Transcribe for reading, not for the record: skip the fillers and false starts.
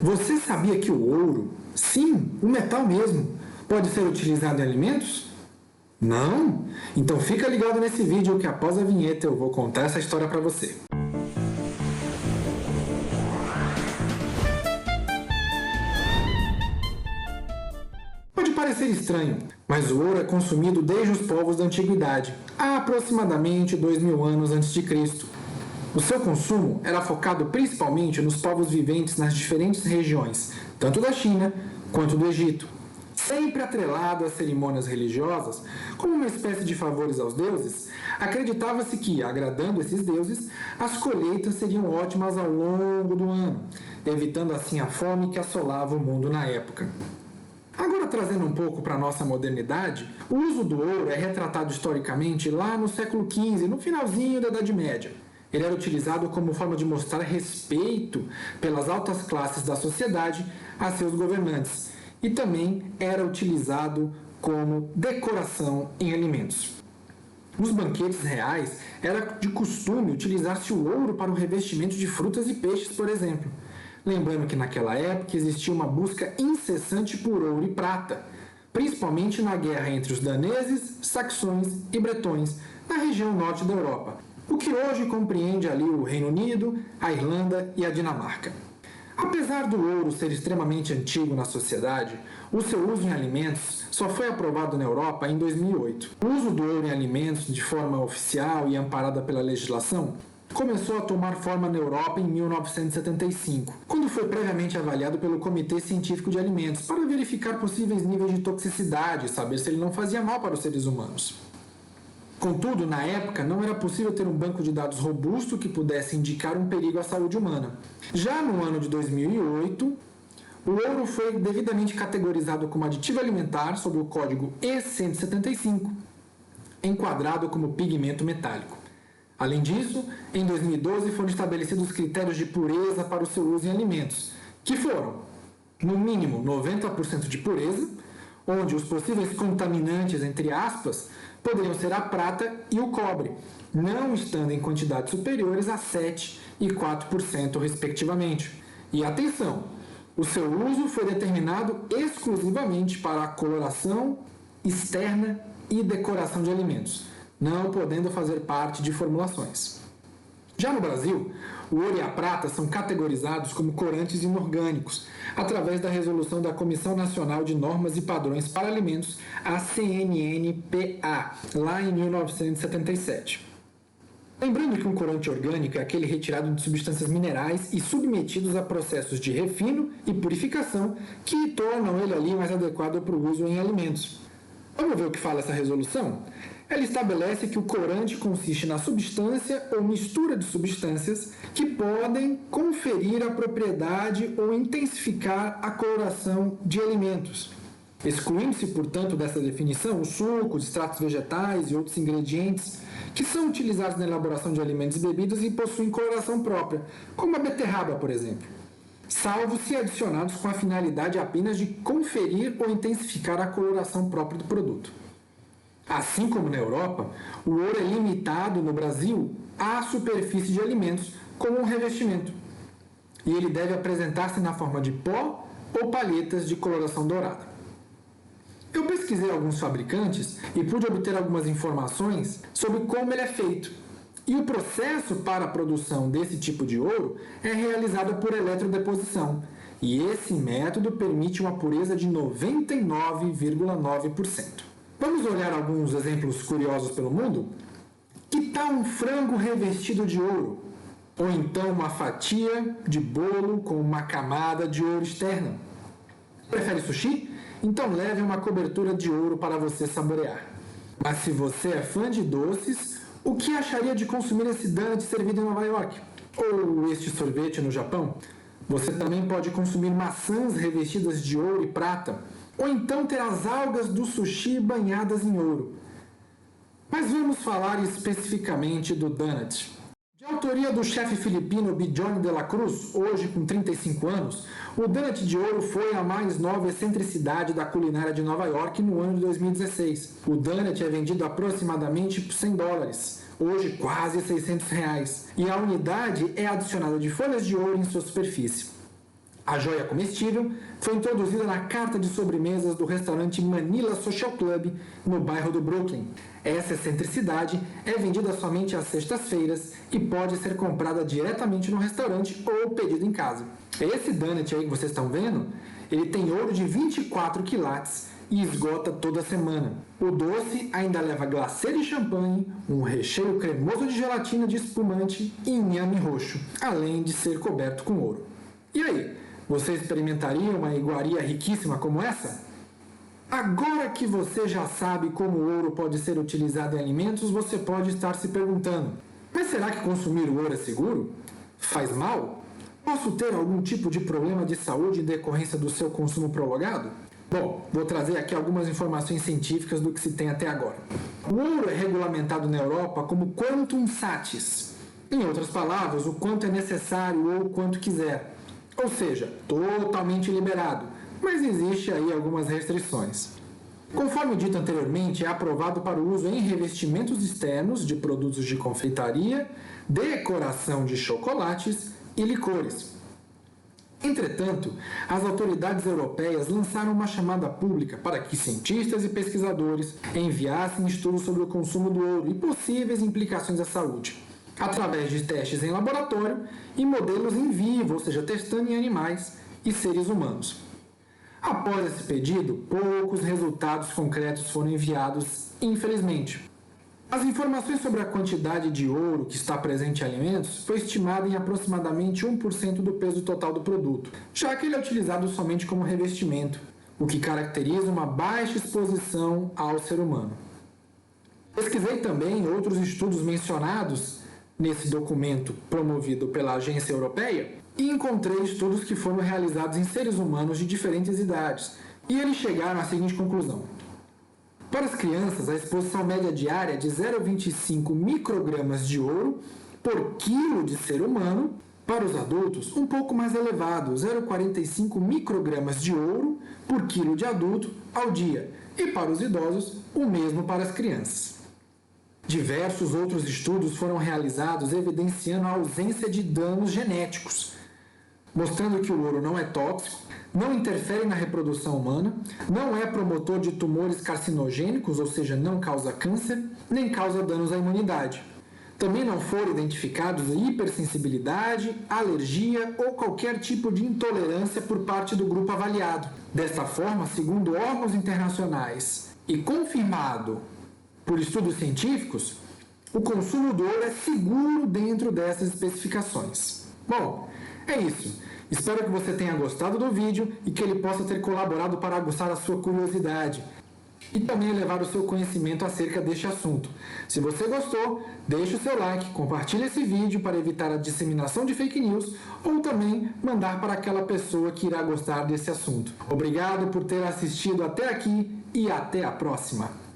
Você sabia que o ouro, sim, o metal mesmo, pode ser utilizado em alimentos? Não? Então fica ligado nesse vídeo que após a vinheta eu vou contar essa história para você. Pode parecer estranho, mas o ouro é consumido desde os povos da antiguidade, há aproximadamente 2000 anos antes de Cristo. O seu consumo era focado principalmente nos povos viventes nas diferentes regiões, tanto da China quanto do Egito. Sempre atrelado às cerimônias religiosas, como uma espécie de favores aos deuses, acreditava-se que, agradando esses deuses, as colheitas seriam ótimas ao longo do ano, evitando assim a fome que assolava o mundo na época. Agora, trazendo um pouco para a nossa modernidade, o uso do ouro é retratado historicamente lá no século XV, no finalzinho da Idade Média. Ele era utilizado como forma de mostrar respeito pelas altas classes da sociedade a seus governantes e também era utilizado como decoração em alimentos. Nos banquetes reais, era de costume utilizar-se o ouro para o revestimento de frutas e peixes, por exemplo. Lembrando que naquela época existia uma busca incessante por ouro e prata, principalmente na guerra entre os daneses, saxões e bretões, na região norte da Europa, o que hoje compreende ali o Reino Unido, a Irlanda e a Dinamarca. Apesar do ouro ser extremamente antigo na sociedade, o seu uso em alimentos só foi aprovado na Europa em 2008. O uso do ouro em alimentos de forma oficial e amparada pela legislação começou a tomar forma na Europa em 1975, quando foi previamente avaliado pelo Comitê Científico de Alimentos para verificar possíveis níveis de toxicidade e saber se ele não fazia mal para os seres humanos. Contudo, na época, não era possível ter um banco de dados robusto que pudesse indicar um perigo à saúde humana. Já no ano de 2008, o ouro foi devidamente categorizado como aditivo alimentar sob o código E175, enquadrado como pigmento metálico. Além disso, em 2012 foram estabelecidos critérios de pureza para o seu uso em alimentos, que foram, no mínimo, 90% de pureza, onde os possíveis contaminantes, entre aspas, poderiam ser a prata e o cobre, não estando em quantidades superiores a 7% e 4%, respectivamente. E atenção, o seu uso foi determinado exclusivamente para a coloração externa e decoração de alimentos, não podendo fazer parte de formulações. Já no Brasil, o ouro e a prata são categorizados como corantes inorgânicos, através da resolução da Comissão Nacional de Normas e Padrões para Alimentos, a CNNPA, lá em 1977. Lembrando que um corante orgânico é aquele retirado de substâncias minerais e submetidos a processos de refino e purificação que tornam ele ali mais adequado para o uso em alimentos. Vamos ver o que fala essa resolução? Ela estabelece que o corante consiste na substância ou mistura de substâncias que podem conferir a propriedade ou intensificar a coloração de alimentos. Excluindo-se, portanto, dessa definição, os sucos, extratos vegetais e outros ingredientes que são utilizados na elaboração de alimentos e bebidas e possuem coloração própria, como a beterraba, por exemplo, salvo se adicionados com a finalidade apenas de conferir ou intensificar a coloração própria do produto. Assim como na Europa, o ouro é limitado no Brasil à superfície de alimentos como um revestimento, e ele deve apresentar-se na forma de pó ou palhetas de coloração dourada. Eu pesquisei alguns fabricantes e pude obter algumas informações sobre como ele é feito. E o processo para a produção desse tipo de ouro é realizado por eletrodeposição. E esse método permite uma pureza de 99,9%. Vamos olhar alguns exemplos curiosos pelo mundo? Que tal um frango revestido de ouro? Ou então uma fatia de bolo com uma camada de ouro externa? Prefere sushi? Então leve uma cobertura de ouro para você saborear. Mas se você é fã de doces, o que acharia de consumir esse donut servido em Nova York? Ou este sorvete no Japão? Você também pode consumir maçãs revestidas de ouro e prata, ou então ter as algas do sushi banhadas em ouro. Mas vamos falar especificamente do donut. De autoria do chefe filipino Bijon de la Cruz, hoje com 35 anos, o donut de ouro foi a mais nova excentricidade da culinária de Nova York no ano de 2016. O donut é vendido aproximadamente por $100, hoje quase R$600, e a unidade é adicionada de folhas de ouro em sua superfície. A joia comestível foi introduzida na carta de sobremesas do restaurante Manila Social Club, no bairro do Brooklyn. Essa excentricidade é vendida somente às sextas-feiras e pode ser comprada diretamente no restaurante ou pedido em casa. Esse donut aí que vocês estão vendo, ele tem ouro de 24 quilates e esgota toda semana. O doce ainda leva glacê de champanhe, um recheio cremoso de gelatina de espumante e inhame roxo, além de ser coberto com ouro. E aí, você experimentaria uma iguaria riquíssima como essa? Agora que você já sabe como o ouro pode ser utilizado em alimentos, você pode estar se perguntando: mas será que consumir o ouro é seguro? Faz mal? Posso ter algum tipo de problema de saúde em decorrência do seu consumo prolongado? Bom, vou trazer aqui algumas informações científicas do que se tem até agora. O ouro é regulamentado na Europa como quantum satis. Em outras palavras, o quanto é necessário ou o quanto quiser. Ou seja, totalmente liberado, mas existe aí algumas restrições. Conforme dito anteriormente, é aprovado para o uso em revestimentos externos de produtos de confeitaria, decoração de chocolates e licores. Entretanto, as autoridades europeias lançaram uma chamada pública para que cientistas e pesquisadores enviassem estudos sobre o consumo do ouro e possíveis implicações à saúde, através de testes em laboratório e modelos em vivo, ou seja, testando em animais e seres humanos. Após esse pedido, poucos resultados concretos foram enviados, infelizmente. As informações sobre a quantidade de ouro que está presente em alimentos foi estimada em aproximadamente 1% do peso total do produto, já que ele é utilizado somente como revestimento, o que caracteriza uma baixa exposição ao ser humano. Pesquisei também outros estudos mencionados nesse documento promovido pela agência europeia e encontrei estudos que foram realizados em seres humanos de diferentes idades, e eles chegaram à seguinte conclusão. Para as crianças, a exposição média diária é de 0,25 microgramas de ouro por quilo de ser humano. Para os adultos, um pouco mais elevado, 0,45 microgramas de ouro por quilo de adulto ao dia. E para os idosos, o mesmo para as crianças. Diversos outros estudos foram realizados evidenciando a ausência de danos genéticos, mostrando que o ouro não é tóxico, não interfere na reprodução humana, não é promotor de tumores carcinogênicos, ou seja, não causa câncer, nem causa danos à imunidade. Também não foram identificados hipersensibilidade, alergia ou qualquer tipo de intolerância por parte do grupo avaliado. Desta forma, segundo órgãos internacionais e confirmado por estudos científicos, o consumo do ouro é seguro dentro dessas especificações. Bom, é isso. Espero que você tenha gostado do vídeo e que ele possa ter colaborado para aguçar a sua curiosidade e também elevar o seu conhecimento acerca deste assunto. Se você gostou, deixe o seu like, compartilhe esse vídeo para evitar a disseminação de fake news ou também mandar para aquela pessoa que irá gostar desse assunto. Obrigado por ter assistido até aqui e até a próxima!